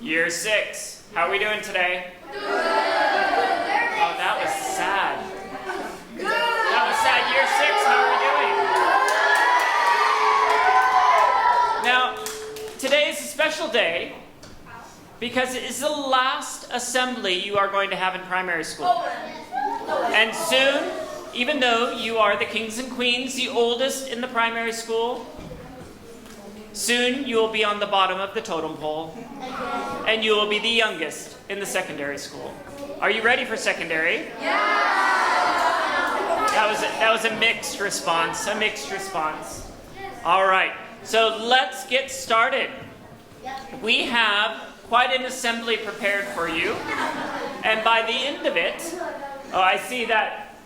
Year 6. How are we doing today? Good. Oh, that was sad. Good. That was sad. Year 6, how are we doing? Now, today is a special day because it is the last assembly you are going to have in primary school. And soon, even though you are the kings and queens, the oldest in the primary school, soon you will be on the bottom of the totem pole, and you will be the youngest in the secondary school. Are you ready for secondary? Yeah! That was a mixed response, All right, so let's get started. We have quite an assembly prepared for you, and by the end of it, I see that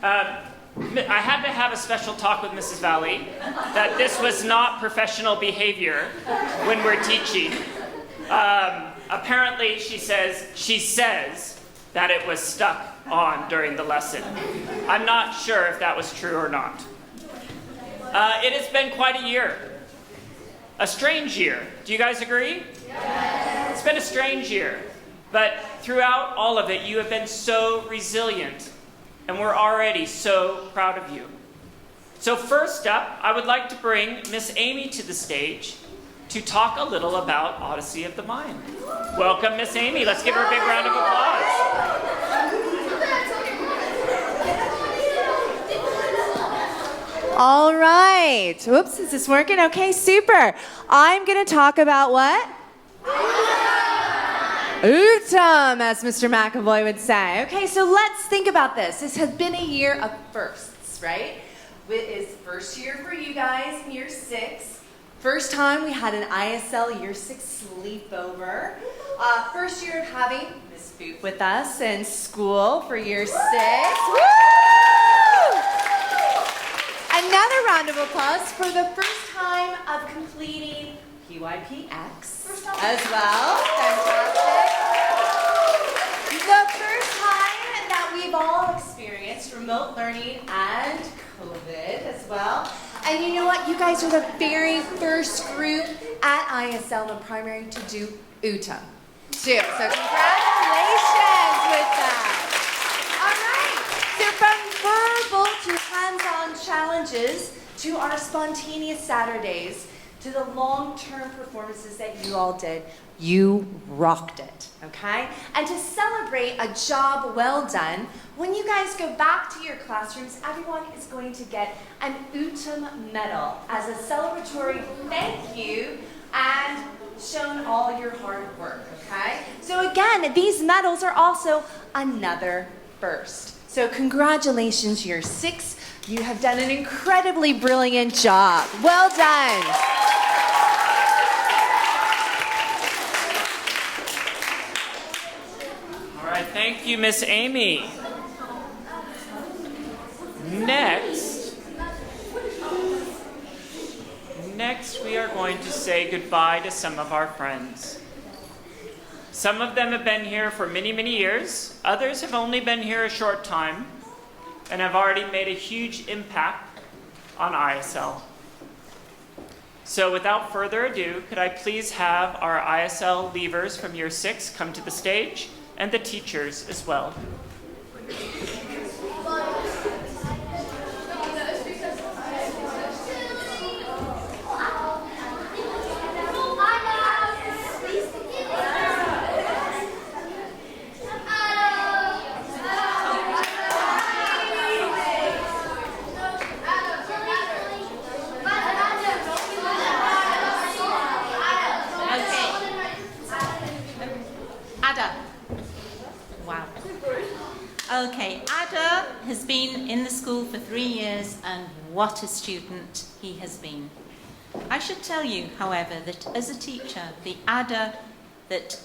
I had to have a special talk with Mrs. Valley that this was not professional behavior when we're teaching. Apparently, she says that it was stuck on during the lesson. I'm not sure if that was true or not. It has been quite a year. A strange year. Do you guys agree? Yes. It's been a strange year. But throughout all of it, you have been so resilient. And we're already so proud of you. So first up, I would like to bring Miss Amy to the stage to talk a little about Odyssey of the Mind. Welcome, Miss Amy. Let's give her a big round of applause. All right. Whoops, is this working? Okay, super. I'm going to talk about what? Ootum, as Mr. McAvoy would say. Okay, so let's think about this. This has been a year of firsts, right? It is first year for you guys in year 6. First time we had an ISL year 6 sleepover. First year of having Miss Boop with us in school for year 6. Woo! Another round of applause for the first time of completing PYPX as well. Fantastic. The first time that we've all experienced remote learning and COVID as well. And you know what? You guys are the very first group at ISL in the primary to do UTM too. So congratulations with that. All right. So from verbal to hands-on challenges to our spontaneous Saturdays, to the long-term performances that you all did, you rocked it, okay? And to celebrate a job well done, when you guys go back to your classrooms, everyone is going to get an UTM medal as a celebratory thank you and shown all your hard work, okay? So again, these medals are also another first. So congratulations, year 6. You have done an incredibly brilliant job. Well done. All right, thank you, Miss Amy. Next, we are going to say goodbye to some of our friends. Some of them have been here for many, many years. Others have only been here a short time and have already made a huge impact on ISL. So without further ado, could I please have our ISL leavers from year 6 come to the stage, and the teachers as well. Okay, Ada has been in the school for 3 years, and what a student he has been. I should tell you, however, that as a teacher, the Ada that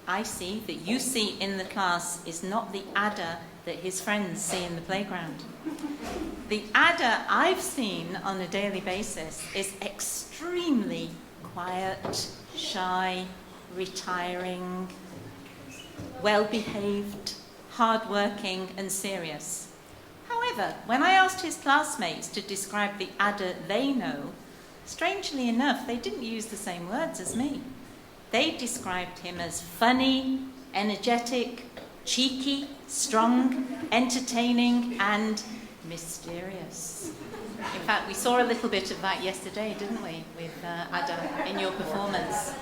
I see, that you see in the class, is not the Ada that his friends see in the playground. The Ada I've seen on a daily basis is extremely quiet, shy, retiring, well-behaved, hard-working and serious. However, when I asked his classmates to describe the Ada they know, strangely enough, they didn't use the same words as me. They described him as funny, energetic, cheeky, strong, entertaining, and mysterious. In fact, we saw a little bit of that yesterday, didn't we, with Ada in your performance?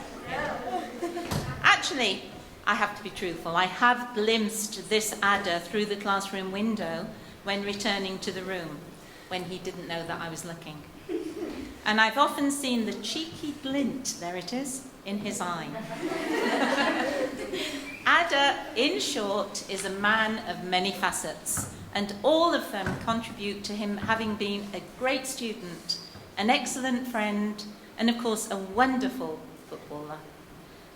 Actually, I have to be truthful. I have glimpsed this Ada through the classroom window when returning to the room, when he didn't know that I was looking. And I've often seen the cheeky glint, there it is, in his eye. Ada, in short, is a man of many facets, and all of them contribute to him having been a great student, an excellent friend, and of course a wonderful footballer.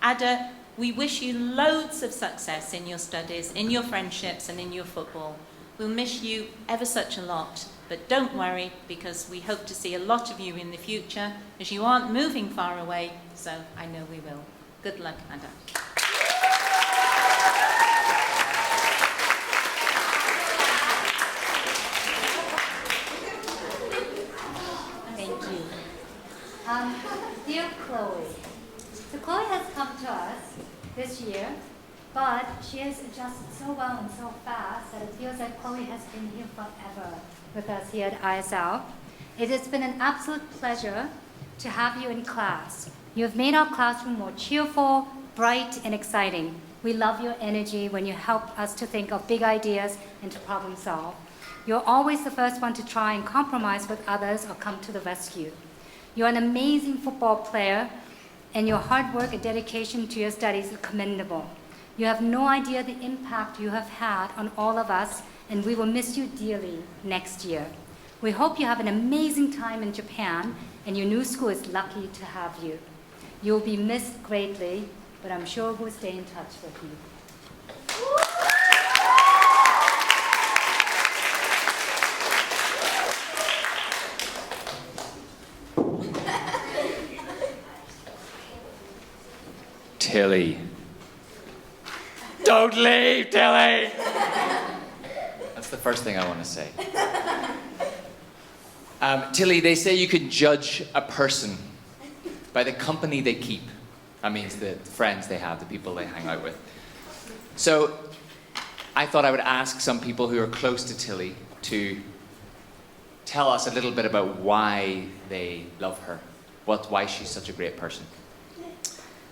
Ada, we wish you loads of success in your studies, in your friendships, and in your football. We'll miss you ever such a lot, but don't worry, because we hope to see a lot of you in the future, as you aren't moving far away, so I know we will. Good luck, Ada. Thank you. Dear Chloe, so Chloe has come to us this year, but she has adjusted so well and so fast that it feels like Chloe has been here forever with us here at ISL. It has been an absolute pleasure to have you in class. You have made our classroom more cheerful, bright, and exciting. We love your energy when you help us to think of big ideas and to problem solve. You're always the first one to try and compromise with others or come to the rescue. You're an amazing football player, and your hard work and dedication to your studies is commendable. You have no idea the impact you have had on all of us, and we will miss you dearly next year. We hope you have an amazing time in Japan, and your new school is lucky to have you. You will be missed greatly, but I'm sure we'll stay in touch with you. Tilly. Don't leave, Tilly! That's the first thing I want to say. Tilly, they say you can judge a person by the company they keep. That means the friends they have, the people they hang out with. So I thought I would ask some people who are close to Tilly to tell us a little bit about why they love her, why she's such a great person.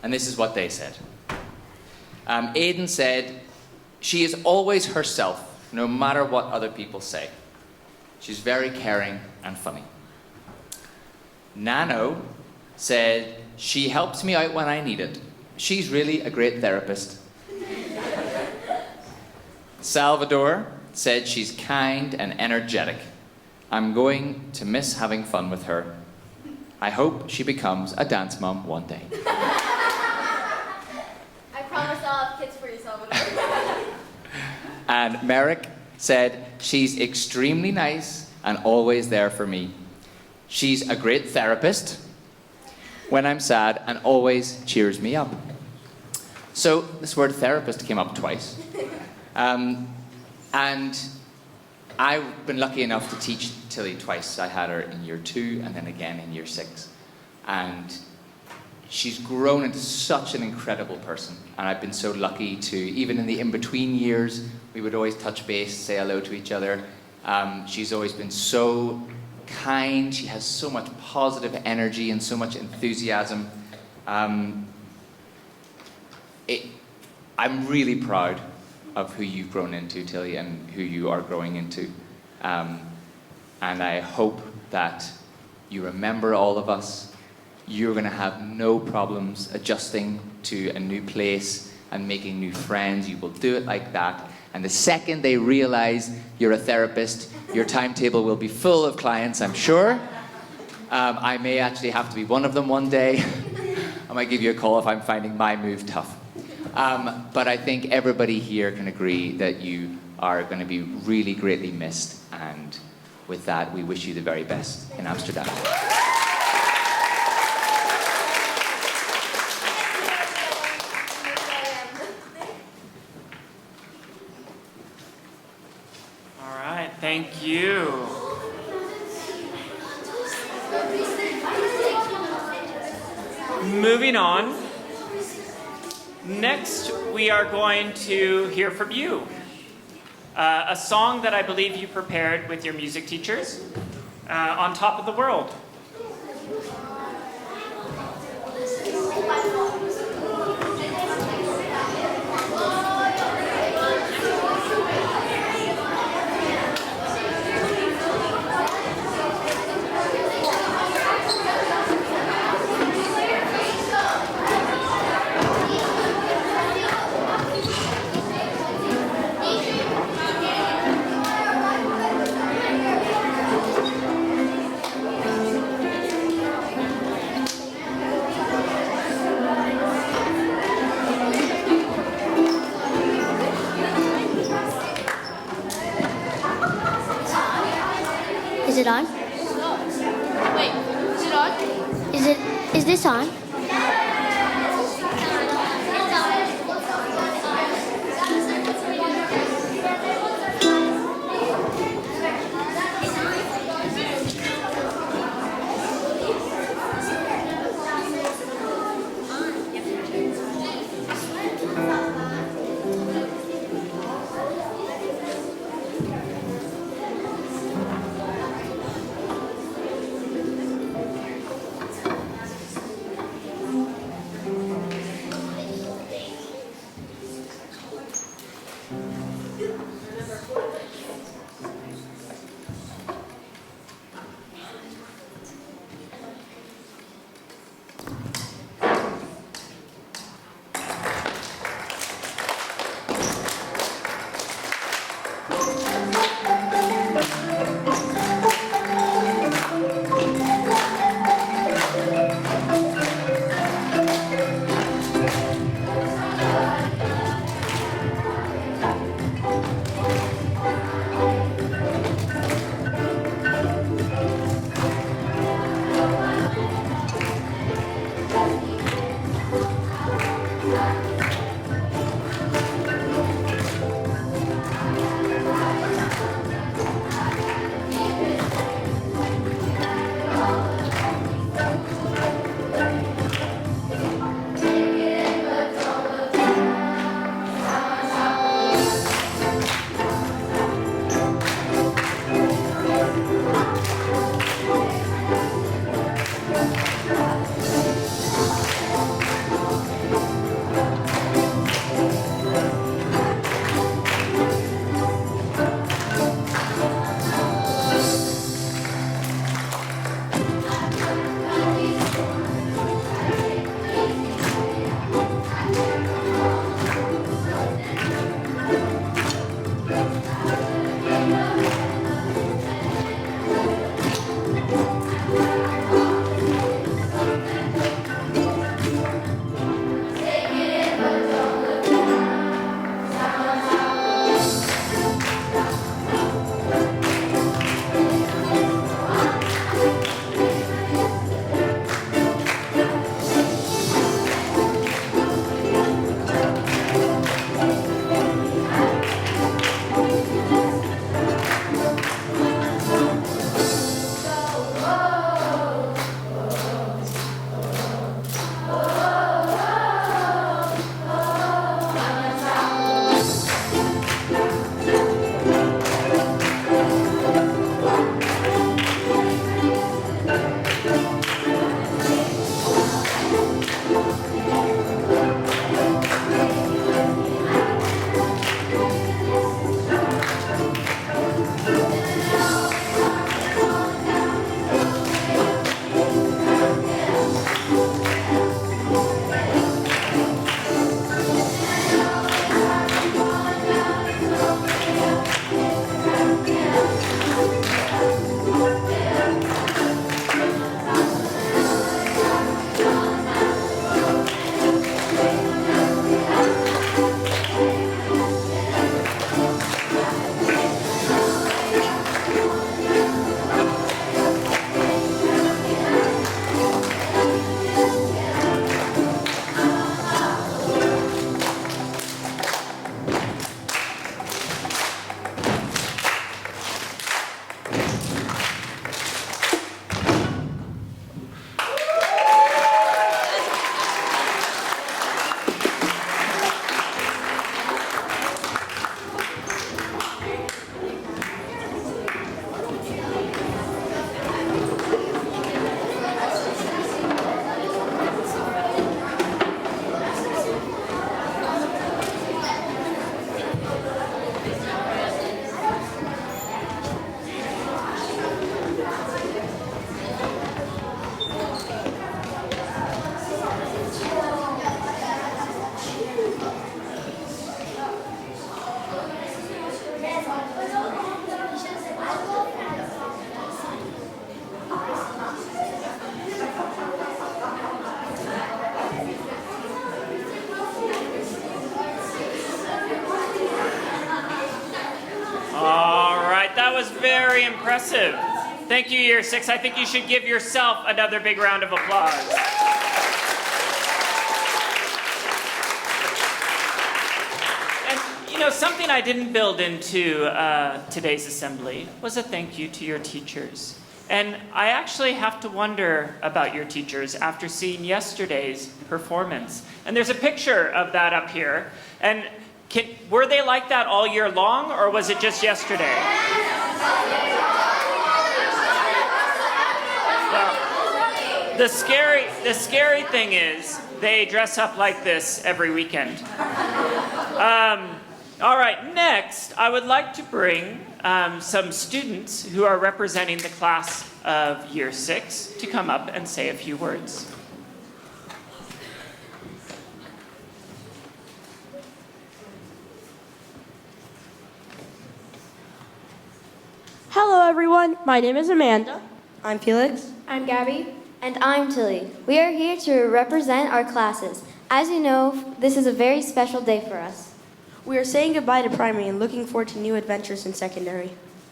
And this is what they said. Aidan said, she is always herself, no matter what other people say. She's very caring and funny. Nano said, she helps me out when I need it. She's really a great therapist. Salvador said she's kind and energetic. I'm going to miss having fun with her. I hope she becomes a dance mom one day. I promise I'll have kids for you, Salvador. And Merrick said, she's extremely nice and always there for me. She's a great therapist when I'm sad and always cheers me up. So this word therapist came up twice. And I've been lucky enough to teach Tilly twice. I had her in year 2 and then again in year 6. And she's grown into such an incredible person. And I've been so lucky to, even in the in-between years, we would always touch base, say hello to each other. She's always been so kind. She has so much positive energy and so much enthusiasm. I'm really proud of who you've grown into, Tilly, and who you are growing into. And I hope that you remember all of us. You're going to have no problems adjusting to a new place and making new friends. You will do it like that. And the second they realize you're a therapist, your timetable will be full of clients, I'm sure. I may actually have to be one of them one day. I might give you a call if I'm finding my move tough. But I think everybody here can agree that you are going to be really greatly missed. And with that, we wish you the very best in Amsterdam. All right, thank you. Moving on. Next, we are going to hear from you. A song that I believe you prepared with your music teachers, On Top of the World. Is it on? Wait, is it on? Is this on? was very impressive. Thank you, Year 6. I think you should give yourself another big round of applause. And, you know, something I didn't build into today's assembly was a thank you to your teachers. And I actually have to wonder about your teachers after seeing yesterday's performance. And there's a picture of that up here. And were they like that all year long, or was it just yesterday? Well, the scary thing is they dress up like this every weekend. All right, next, I would like to bring some students who are representing the class of Year 6 to come up and say a few words. Hello everyone, my name is Amanda. I'm Felix. I'm Gabby. And I'm Tilly. We are here to represent our classes. As you know, this is a very special day for us. We are saying goodbye to primary and looking forward to new adventures in secondary.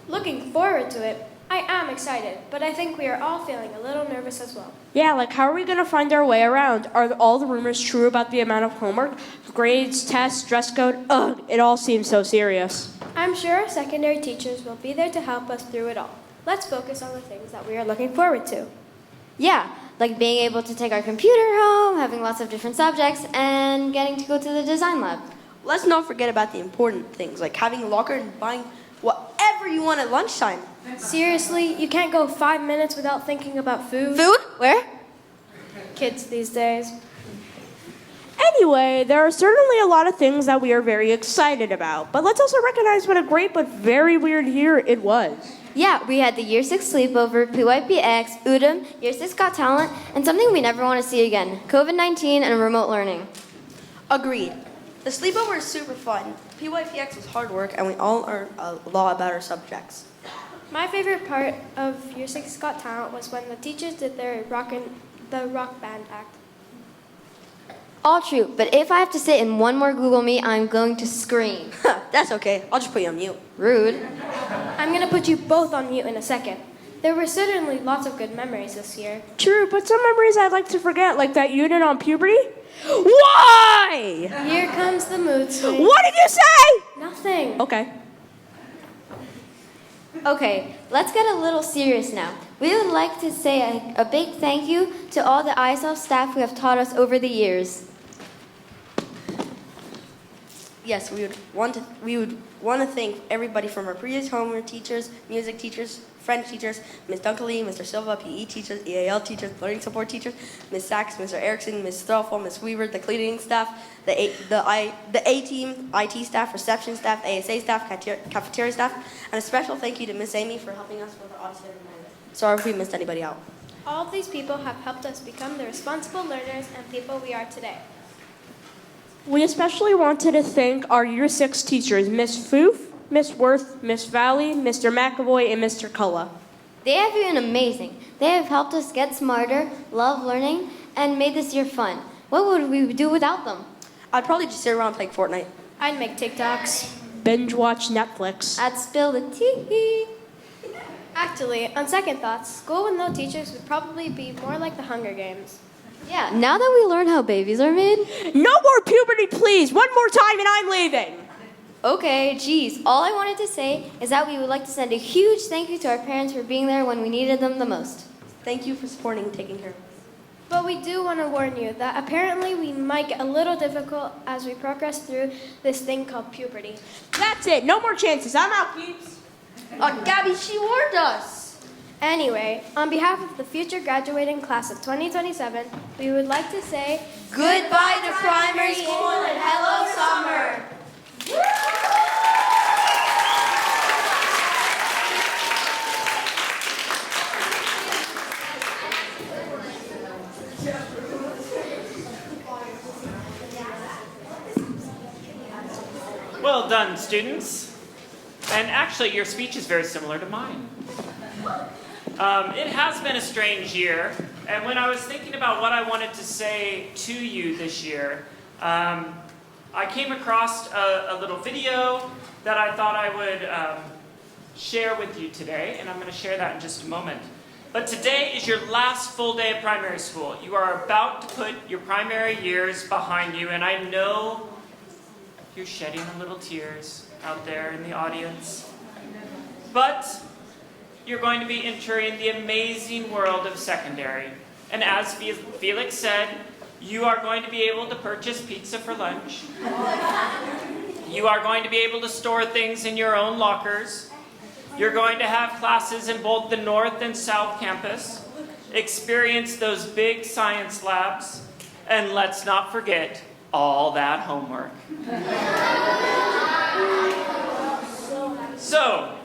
Looking forward to it. I am excited, but I think we are all feeling a little nervous as well. Yeah, like how are we going to find our way around? Are all the rumors true about the amount of homework, grades, tests, dress code? Ugh, it all seems so serious. I'm sure our secondary teachers will be there to help us through it all. Let's focus on the things that we are looking forward to. Yeah, like being able to take our computer home, having lots of different subjects, and getting to go to the design lab. Let's not forget about the important things, like having a locker and buying whatever you want at lunchtime. Seriously, you can't go 5 minutes without thinking about food? Food? Where? Kids these days. Anyway, there are certainly a lot of things that we are very excited about, but let's also recognize what a great but very weird year it was. Yeah, we had the Year 6 sleepover, PYPX, UDEM, Year 6 Got Talent, and something we never want to see again, COVID-19 and remote learning. Agreed. The sleepover is super fun. PYPX was hard work, and we all learned a lot about our subjects. My favorite part of Year 6 Got Talent was when the teachers did the rock band act. All true, but if I have to sit in one more Google Meet, I'm going to scream. That's okay. I'll just put you on mute. Rude. I'm going to put you both on mute in a second. There were certainly lots of good memories this year. True, but some memories I'd like to forget, like that unit on puberty. Why? Here comes the mood swing. What did you say? Nothing. Okay. Okay, let's get a little serious now. We would like to say a big thank you to all the ISL staff who have taught us over the years. Yes, we would want to thank everybody from our previous homework teachers, music teachers, French teachers, Ms. Dunkley, Mr. Silva, PE teachers, EAL teachers, learning support teachers, Ms. Sachs, Mr. Erickson, Ms. Stroffel, Ms. Weaver, the cleaning staff, the A-team, IT staff, reception staff, ASA staff, cafeteria staff, and a special thank you to Ms. Amy for helping us with our autism. Sorry if we missed anybody out. All of these people have helped us become the responsible learners and people we are today. We especially wanted to thank our Year 6 teachers, Miss Foof, Miss Worth, Miss Valley, Mr. McAvoy, and Mr. Cullen. They have been amazing. They have helped us get smarter, love learning, and made this year fun. What would we do without them? I'd probably just sit around playing Fortnite. I'd make TikToks. Binge watch Netflix. I'd spill the tea. Actually, on second thoughts, school with no teachers would probably be more like the Hunger Games. Yeah, now that we learn how babies are made. No more puberty, please. One more time and I'm leaving. Okay, geez. All I wanted to say is that we would like to send a huge thank you to our parents for being there when we needed them the most. Thank you for supporting and taking care of us. But we do want to warn you that apparently we might get a little difficult as we progress through this thing called puberty. That's it. No more chances. I'm out, peeps. Gabby, she warned us. Anyway, on behalf of the future graduating class of 2027, we would like to say Goodbye to primary school and hello summer. Well done, students. And actually, your speech is very similar to mine. It has been a strange year, and when I was thinking about what I wanted to say to you this year, I came across a little video that I thought I would share with you today, and I'm going to share that in just a moment. But today is your last full day of primary school. You are about to put your primary years behind you, and I know you're shedding a little tears out there in the audience. But you're going to be entering the amazing world of secondary. And as Felix said, you are going to be able to purchase pizza for lunch. You are going to be able to store things in your own lockers. You're going to have classes in both the North and South Campus, experience those big science labs, and let's not forget all that homework. So,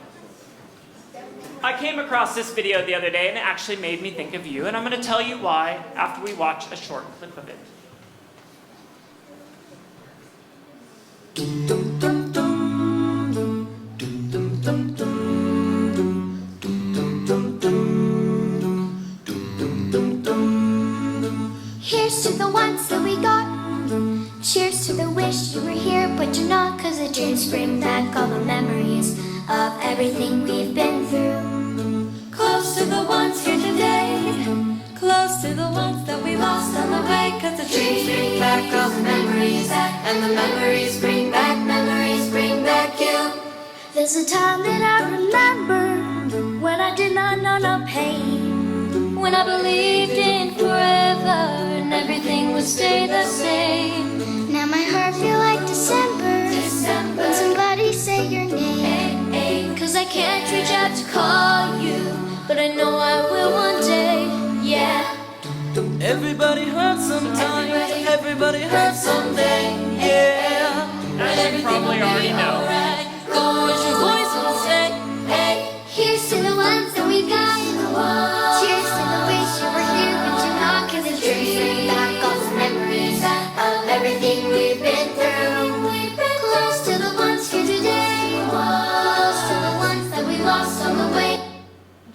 I came across this video the other day and it actually made me think of you, and I'm going to tell you why after we watch a short clip of it. Here's to the ones that we got. Cheers to the wish you were here, but you're not. 'Cause the dreams bring back all the memories of everything we've been through. Close to the ones here today, close to the ones that we lost on the way. 'Cause the dreams bring back all the memories, and the memories bring back you. There's a time that I remember when I did not know no pain, When I believed in forever and everything would stay the same. now my heart feel like December, when somebody say your name. 'Cause I can't reach out to call you, but I know I will one day, yeah. Everybody hurts sometimes, everybody hurts someday, yeah. As you probably already know, Alright, go as your voice will say, hey. Here's to the ones that we got. Cheers to the wish you were here, but you're not. 'Cause the dreams bring back all the memories of everything we've been through. Close to the ones here today, close to the ones that we lost on the way.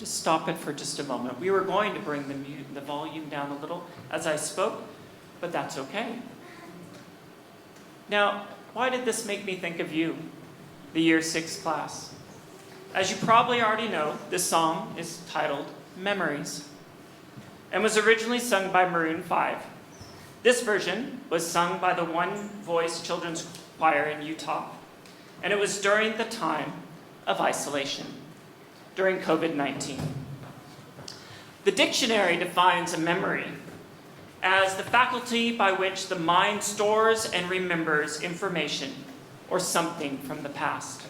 just stop it for just a moment. We were going to bring the volume down a little as I spoke, but that's okay. Now, why did this make me think of you, the Year 6 class? As you probably already know, this song is titled Memories and was originally sung by Maroon 5. This version was sung by the One Voice Children's Choir in Utah, and it was during the time of isolation, during COVID-19. The dictionary defines a memory as the faculty by which the mind stores and remembers information or something from the past.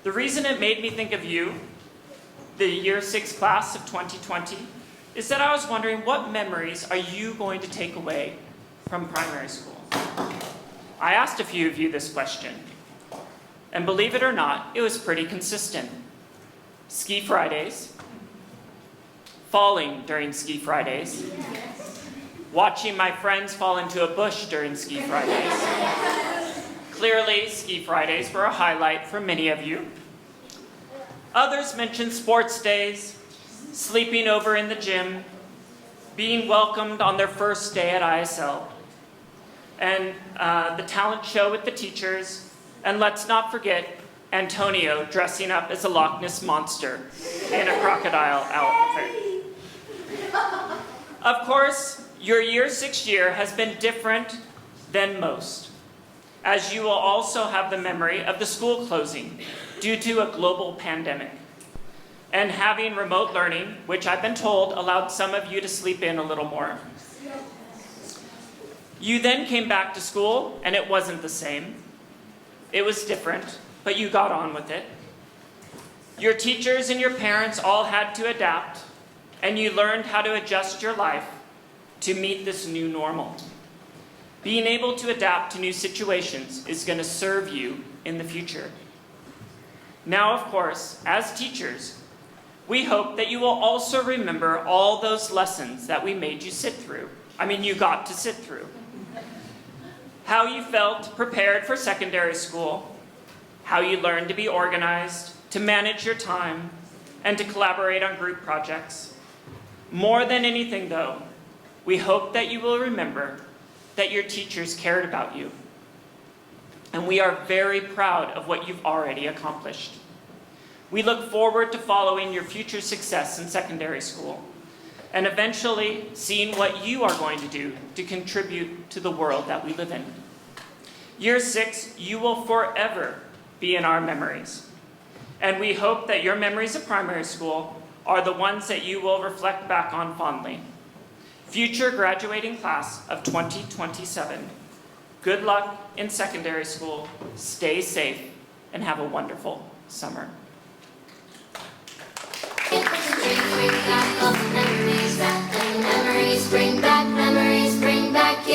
The reason it made me think of you, the Year 6 class of 2020, is that I was wondering, what memories are you going to take away from primary school? I asked a few of you this question, and believe it or not, it was pretty consistent. Ski Fridays, falling during Ski Fridays, watching my friends fall into a bush during Ski Fridays. Clearly, Ski Fridays were a highlight for many of you. Others mentioned sports days, sleeping over in the gym, being welcomed on their first day at ISL, and the talent show with the teachers, and let's not forget Antonio dressing up as a Loch Ness monster in a crocodile outfit. Of course, your Year 6 year has been different than most, as you will also have the memory of the school closing due to a global pandemic, and having remote learning, which I've been told allowed some of you to sleep in a little more. You then came back to school, and it wasn't the same. It was different, but you got on with it. Your teachers and your parents all had to adapt, and you learned how to adjust your life to meet this new normal. Being able to adapt to new situations is going to serve you in the future. Now, of course, as teachers, we hope that you will also remember all those lessons that we made you sit through. You got to sit through. How you felt prepared for secondary school, how you learned to be organized, to manage your time, and to collaborate on group projects. More than anything, though, we hope that you will remember that your teachers cared about you. And we are very proud of what you've already accomplished. We look forward to following your future success in secondary school and eventually seeing what you are going to do to contribute to the world that we live in. Year 6, you will forever be in our memories. And we hope that your memories of primary school are the ones that you will reflect back on fondly. Future graduating class of 2027, good luck in secondary school, stay safe, and have a wonderful summer. Memories bring back you. Memories bring back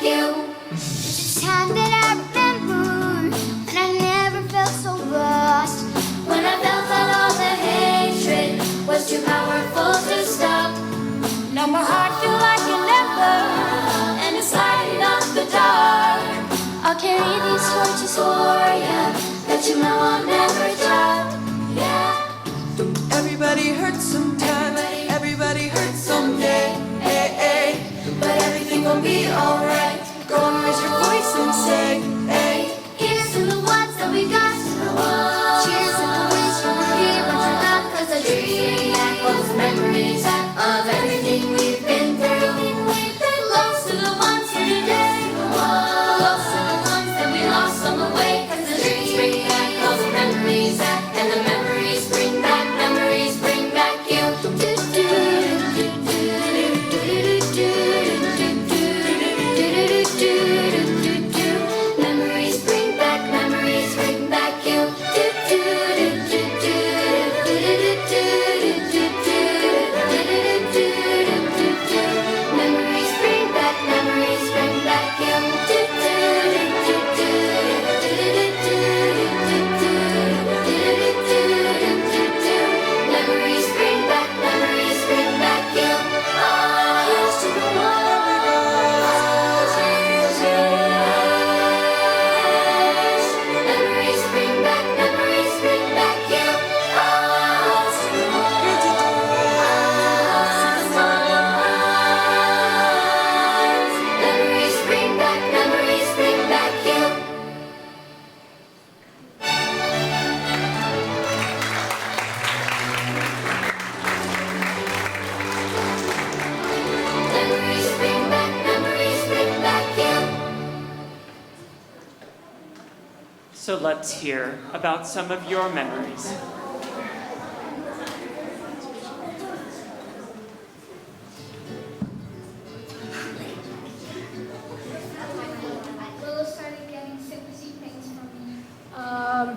you. It's a time that I remember, and I never felt so lost. When I felt that all the hatred was too powerful to stop. Now my heart feels like an ember, and it's lighting up the dark. I'll carry these torches for you, that you know I'll never drop. Yeah. Everybody hurts sometime, everybody hurts someday. Hey, hey. But everything gon' be alright. Go and raise your voice and say, hey. Here's to the ones that we got. Cheers to the wish you were here, but you're not. 'Cause I dream back those memories of everything we've been through. Close to the ones here today. Close to the ones that we lost on the way. 'Cause the dreams bring back those memories, and the memories bring back you. Memories bring back you. Memories bring back Memories bring back you. Here's to the ones. Memories bring back you. Here's to the Memories bring back you. Memories bring back you. So let's hear about some of your memories. Willow started getting sympathy things from me.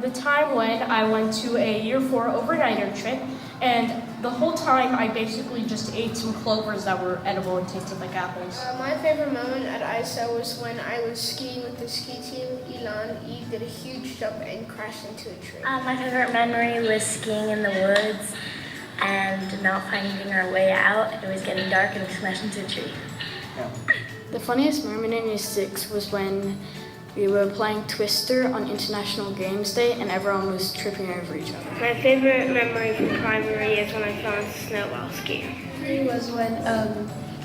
The time when I went to a year 4 overnighter trip, and the whole time I basically just ate some clovers that were edible and tasted like apples. My favorite moment at ISO was when I was skiing with the ski team. Elon Eve did a huge jump and crashed into a tree. My favorite memory was skiing in the woods and not finding our way out. It was getting dark and we smashed into a tree. The funniest moment in year 6 was when we were playing Twister on International Games Day and everyone was tripping over each other. My favorite memory from primary is when I fell into snow while skiing. It was when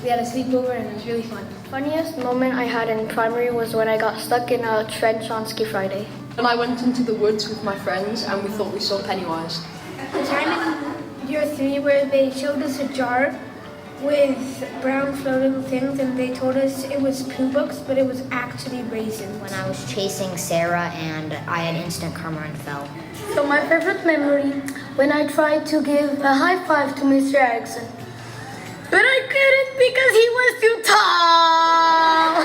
we had a sleepover and it was really fun. Funniest moment I had in primary was when I got stuck in a trench on Ski Friday. When I went into the woods with my friends and we thought we saw Pennywise. The time in year 3 where they showed us a jar with brown floating things and they told us it was poo books, but it was actually raisins. When I was chasing Sarah and I had instant karma and fell. So my favorite memory when I tried to give a high five to Mr. Erickson, but I couldn't because he was too tall.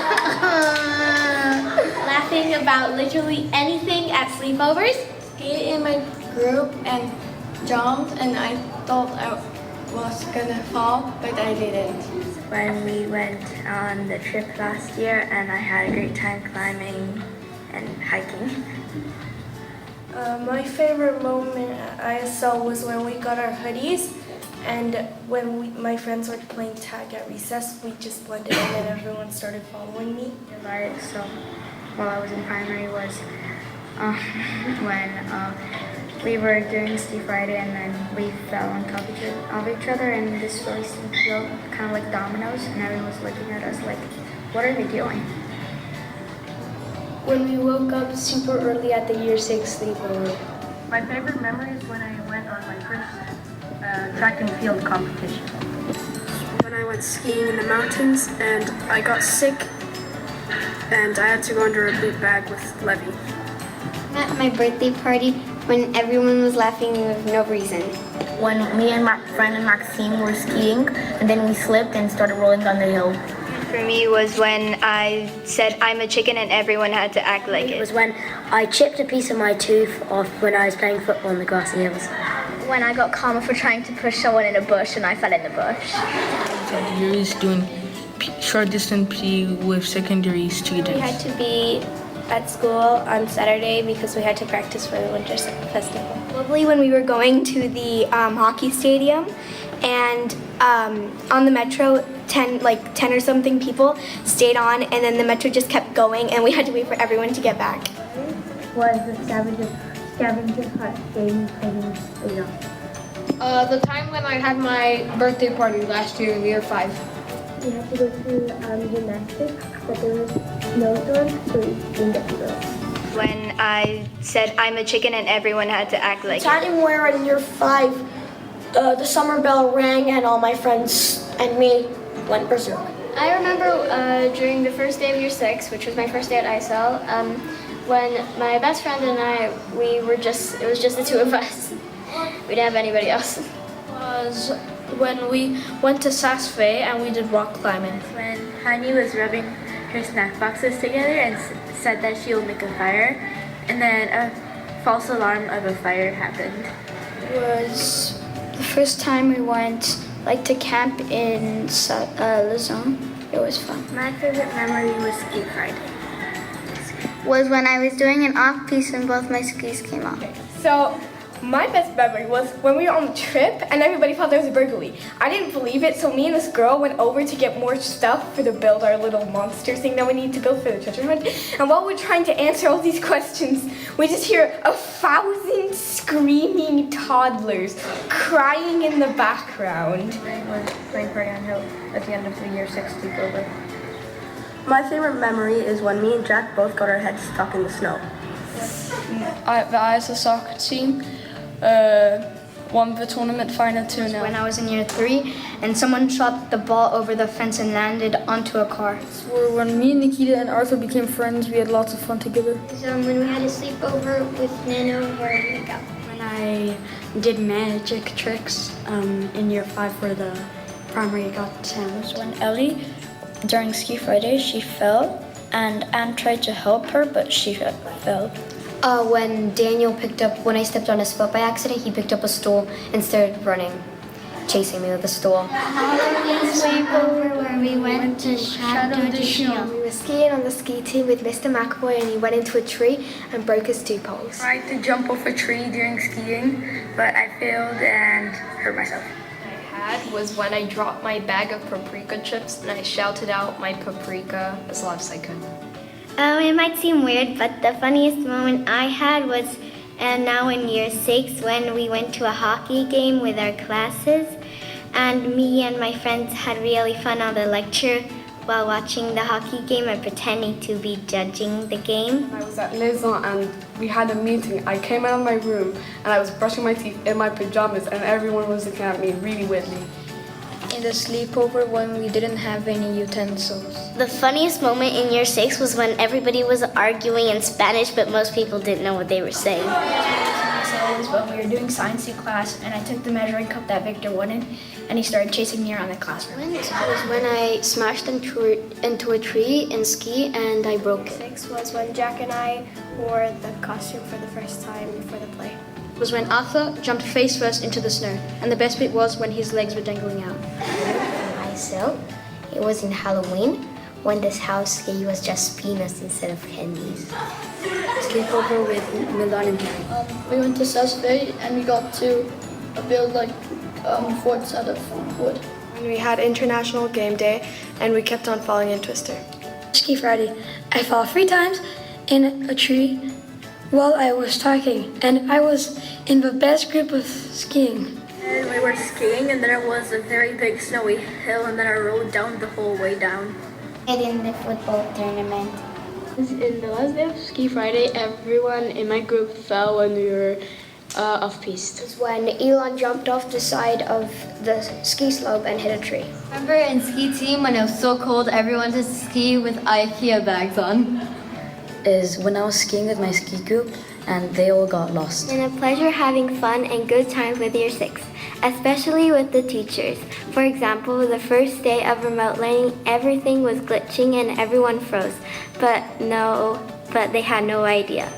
Laughing about literally anything at sleepovers. In my group and jumped and I thought I was gonna fall, but I didn't. When we went on the trip last year and I had a great time climbing and hiking. My favorite moment at ISL was when we got our hoodies and when my friends were playing tag at recess, we just blended in and everyone started following me. So while I was in primary was when we were doing Ski Friday and then we fell on top of each other in this really steep hill, kind of like dominoes, and everyone was looking at us like, what are they doing? When we woke up super early at the year 6 sleepover. My favorite memory is when I went on my first track and field competition. When I went skiing in the mountains and I got sick and I had to go under a boot bag with Levy. At my birthday party when everyone was laughing with no reason. When me and my friend Maxime were skiing and then we slipped and started rolling down the hill. For me was when I said I'm a chicken and everyone had to act like It it. was when I chipped a piece of my tooth off when I was playing football in the grassy hills. When I got karma for trying to push someone in a bush and I fell in the bush. Years doing short distance PE with secondary We students. had to be at school on Saturday because we had to practice for the Winter Festival. Probably when we were going to the hockey stadium and on the metro, 10 or something people stayed on and then the metro just kept going and we had to wait for everyone to get back. Was the scavenger hunt game played in the stadium. The time when I had my birthday party last year in year 5. We had to go to gymnastics, but there was snowstorm, so we didn't get to go. When I said I'm a chicken and everyone had to act like it. Time where in year 5, the summer bell rang and all my friends and me went berserk. I remember during the first day of year 6, which was my first day at ISL, when my best friend and I, it was just the two of us. We didn't have anybody else. Was when we went to Sasfe and we did rock climbing. When Hani was rubbing her snack boxes together and said that she will make a fire, and then a false alarm of a fire happened. Was the first time we went to camp in Luzon. It was fun. My favorite memory was Ski Friday. Was when I was doing an off-piste and both my skis came off. So my best memory was when we were on the trip and everybody thought there was a burglary. I didn't believe it, so me and this girl went over to get more stuff to build our little monster thing that we need to build for the treasure hunt. And while we're trying to answer all these questions, we just hear 1,000 screaming toddlers crying in the background. I was playing party on hill at the end of the year 6 sleepover. My favorite memory is when me and Jack both got our heads stuck in the snow. The ISL soccer team won the tournament final 2-0. When I was in year 3 and someone shot the ball over the fence and landed onto a car. When me and Nikita and Arthur became friends, we had lots of fun together. When we had a sleepover with Nano where we got. When I did magic tricks in year 5 for the primary got talent. When Ellie, during Ski Friday, she fell and Anne tried to help her, but she fell. When Daniel when I stepped on his foot by accident, he picked up a stool and started running, chasing me with the stool. Halloween sleepover where we went to Chateau de Chillon. We were skiing on the ski team with Mr. McAvoy and he went into a tree and broke his 2 poles. I tried to jump off a tree during skiing, but I failed and hurt myself. Was when I dropped my bag of paprika chips and I shouted out my paprika as loud as I could. It might seem weird, but the funniest moment I had was now in year 6 when we went to a hockey game with our classes and me and my friends had really fun on the lecture while watching the hockey game and pretending to be judging the game. I was at Luzon and we had a meeting. I came out of my room and I was brushing my teeth in my pajamas and everyone was looking at me really weirdly. In the sleepover when we didn't have any utensils. The funniest moment in year 6 was when everybody was arguing in Spanish, but most people didn't know what they were saying. Was when we were doing science class and I took the measuring cup that Victor wanted and he started chasing me around the classroom. It was when I smashed into a tree in ski and I broke it. 6 was when Jack and I wore the costume for the first time before the play. Was when Arthur jumped face first into the snow and the best bit was when his legs were dangling out. Myself, it was in Halloween when this house game was just peanuts instead of candies. Sleepover with Milan and Harry. We went to Sasfe and we got to build forts out of wood. When we had International Game Day and we kept on falling in Twister. Ski Friday, I fell 3 times in a tree while I was talking, and I was in the best group of skiing. And we were skiing, and there was a very big snowy hill, and then I rode down the whole way down. And in the football tournament. In the last day of Ski Friday, everyone in my group fell when we were off-piste. It was when Elon jumped off the side of the ski slope and hit a tree. Remember in ski team when it was so cold, everyone had to ski with IKEA bags on? Is when I was skiing with my ski group and they all got lost. And a pleasure having fun and good times with your six, especially with the teachers. For example, the first day of remote learning, everything was glitching and everyone froze. But they had no idea.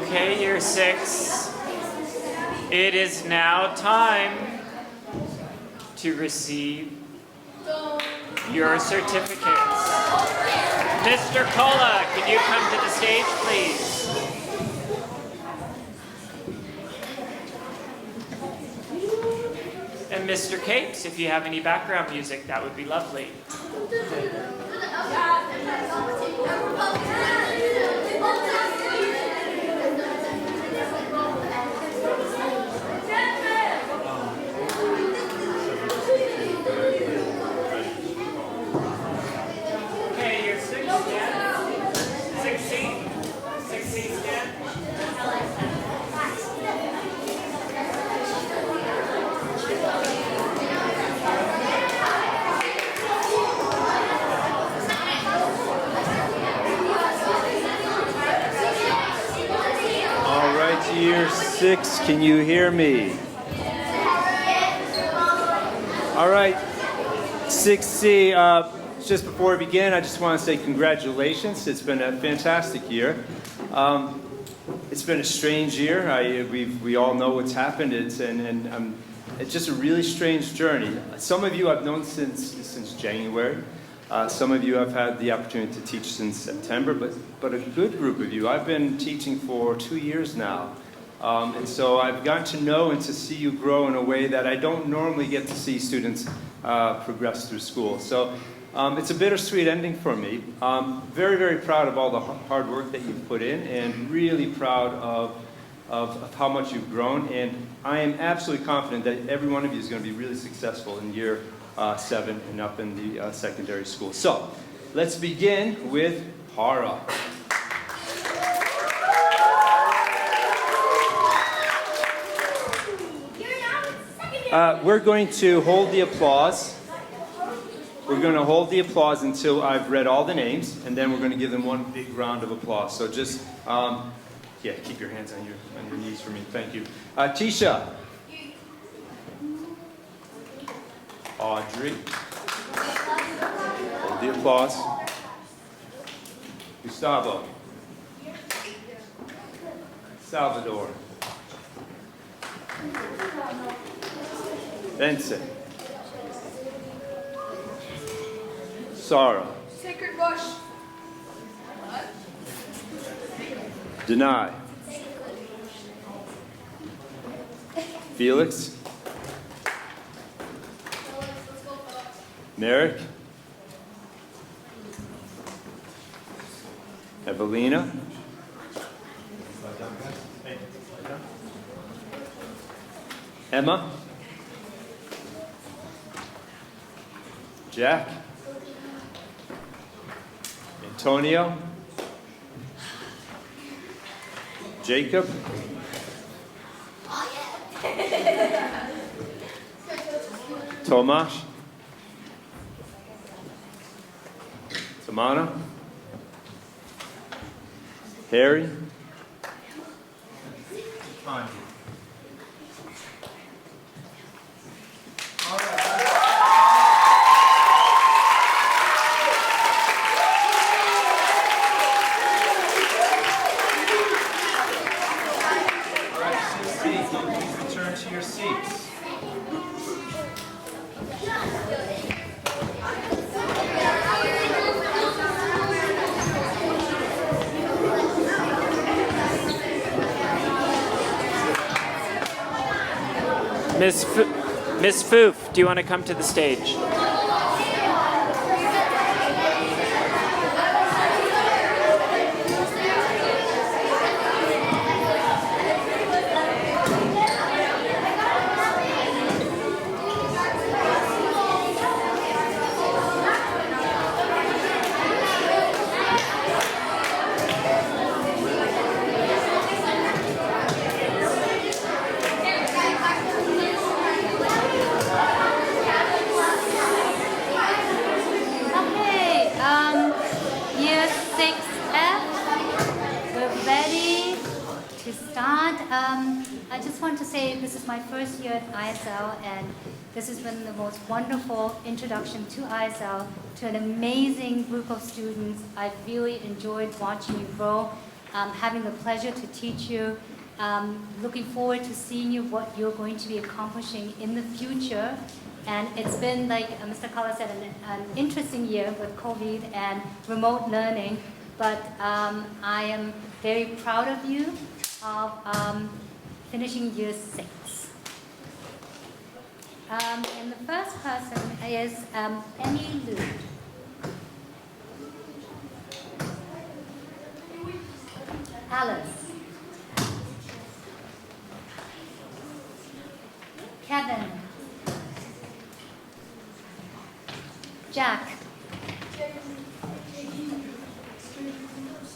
Okay, year 6. It is now time to receive your certificates. Mr. Kola, can you come to the stage, please? And Mr. Capes, if you have any background music, that would be lovely. Okay, you're 6, stand. 6C. 6C, stand. All right, year 6, can you hear me? All right, 6C, just before we begin, I just want to say congratulations. It's been a fantastic year. It's been a strange year. We all know what's happened. It's just a really strange journey. Some of you I've known since January. Some of you I've had the opportunity to teach since September, but a good group of you I've been teaching for 2 years now. And so I've gotten to know and to see you grow in a way that I don't normally get to see students progress through school. So it's a bittersweet ending for me. Very, very proud of all the hard work that you've put in, and really proud of how much you've grown. And I am absolutely confident that every one of you is going to be really successful in year 7 and up in the secondary school. So let's begin with Hara. We're going to hold the applause. We're going to hold the applause until I've read all the names, and then we're going to give them one big round of applause. So just, keep your hands on your knees for me. Thank you. Tisha. Audrey. Hold the applause. Gustavo. Salvador. Vincent. Sarah. Sacred Bush. Denai. Felix. Merrick. Evelina. Emma. Jack. Antonio. Jacob. Tomasz. Tamana. Harry. Return to your seats. Miss Foof, do you want to come to the stage? Year 6F, we're ready to start. I just want to say this is my first year at ISL, and this has been the most wonderful introduction to ISL, to an amazing group of students. I've really enjoyed watching you grow, having the pleasure to teach you, looking forward to seeing you, what you're going to be accomplishing in the future. And it's been, like Mr. Kala said, an interesting year with COVID and remote learning, but I am very proud of you of finishing year 6. And the first person is Emmy Liu. Alice. Kevin. Jack.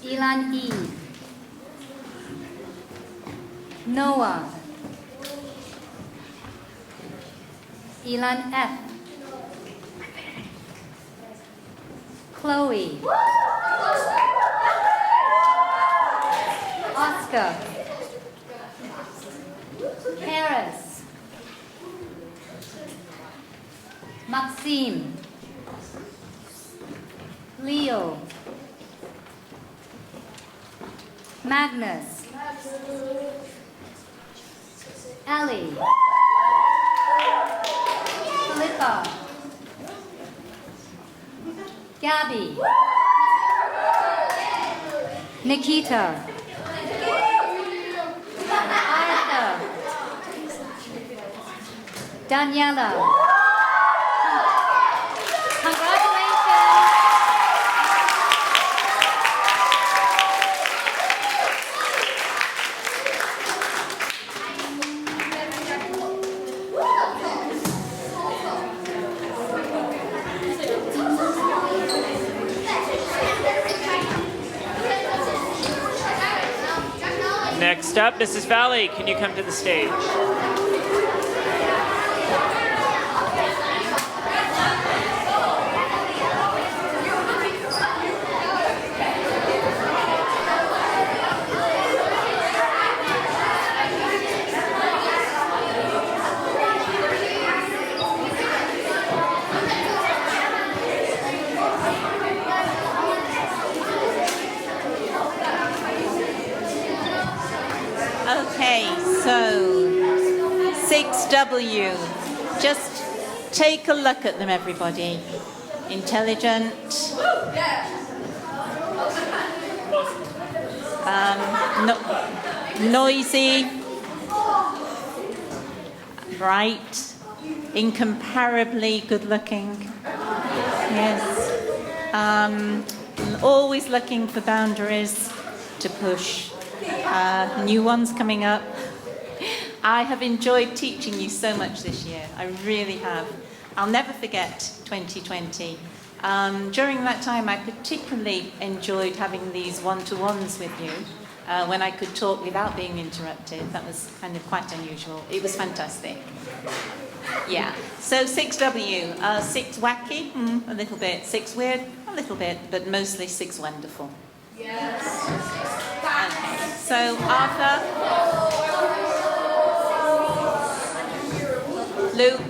Elan E. Noah. Elan F. Chloe. Oscar. Paris. Maxime. Leo. Magnus. Ellie. Philippa. Gabby. Nikita. Arthur. Daniela. Next up, Mrs. Valley, can you come to the stage? Okay, so 6W. Just take a look at them, everybody. Intelligent. Noisy. Bright. Incomparably good looking. Yes. Always looking for boundaries to push. New ones coming up. I have enjoyed teaching you so much this year. I really have. I'll never forget 2020. During that time, I particularly enjoyed having these one-to-ones with you when I could talk without being interrupted. That was kind of quite unusual. It was fantastic. Yeah. So 6W. 6 wacky, a little bit. 6 weird, a little bit, but mostly 6 wonderful. Yes. Okay. So Arthur, Luke,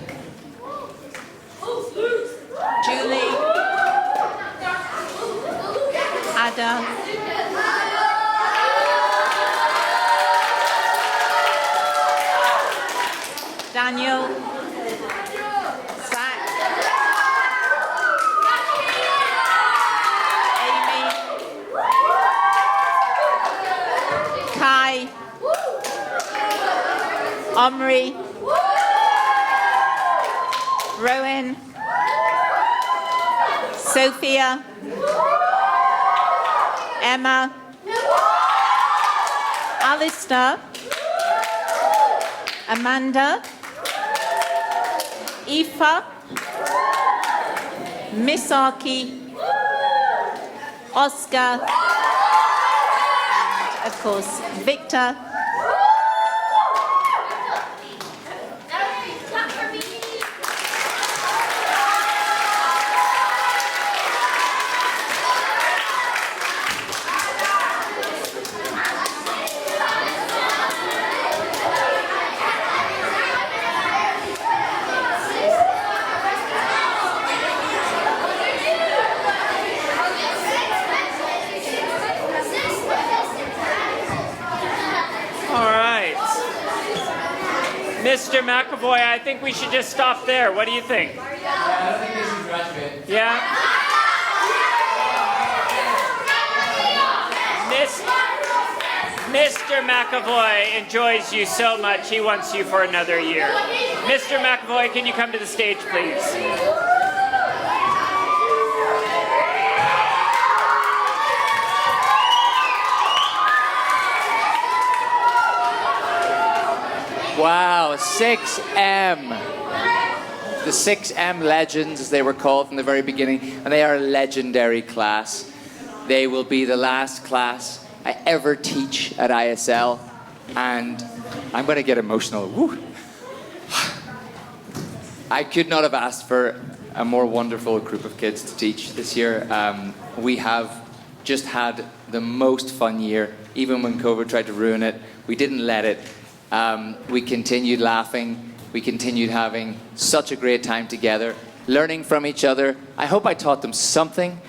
Julie, Ada, Daniel, Zach, Amy, Kai, Omri, Rowan, Sophia, Emma, Alistair, Amanda, Aoife, Misaki, Oscar, and of course Victor. Mr. McAvoy, I think we should just stop there. What do you think? Yeah, I don't think they should graduate. Yeah? Mr. McAvoy enjoys you so much, he wants you for another year. Mr. McAvoy, can you come to the stage, please? Wow, 6M. The 6M legends, as they were called from the very beginning, and they are a legendary class. They will be the last class I ever teach at ISL, and I'm going to get emotional. Woo. I could not have asked for a more wonderful group of kids to teach this year. We have just had the most fun year. Even when COVID tried to ruin it, we didn't let it. We continued laughing. We continued having such a great time together, learning from each other. I hope I taught them something.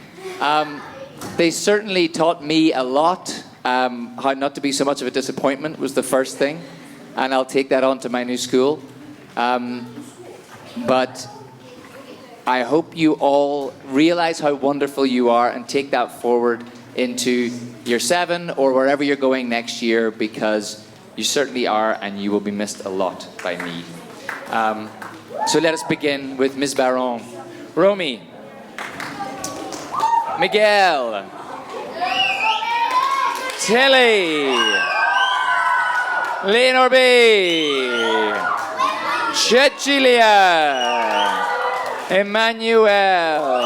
They certainly taught me a lot. How not to be so much of a disappointment was the first thing, and I'll take that on to my new school. But I hope you all realize how wonderful you are and take that forward into year 7 or wherever you're going next year, because you certainly are, and you will be missed a lot by me. So let us begin with Ms. Baron. Romy. Miguel. Tilly. Leonor B. Cecilia. Emmanuel.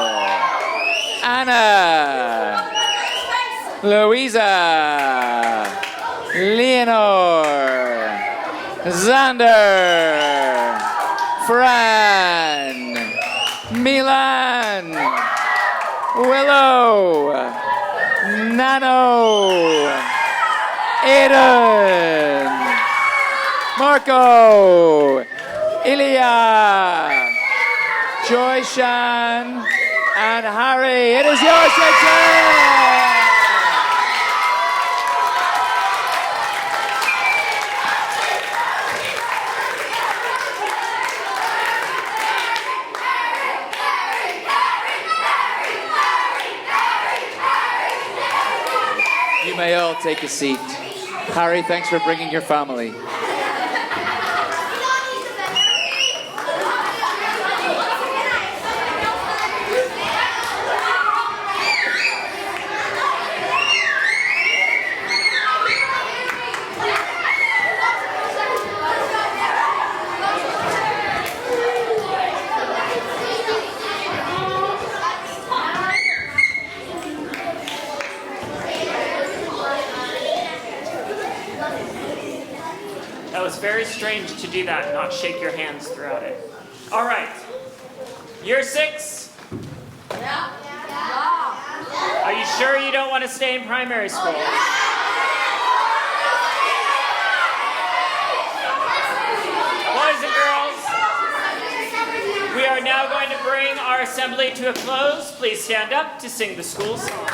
Anna. Louisa. Leonor, Xander, Fran, Milan, Willow, Nano, Aiden, Marco, Ilya, Joyshan, and Harry. It is your section! You may all take a seat. Harry, thanks for bringing your family. Very strange to do that and not shake your hands throughout it. All right. Year 6? Yeah. Are you sure you don't want to stay in primary school? Boys and girls, we are now going to bring our assembly to a close. Please stand up to sing the school song.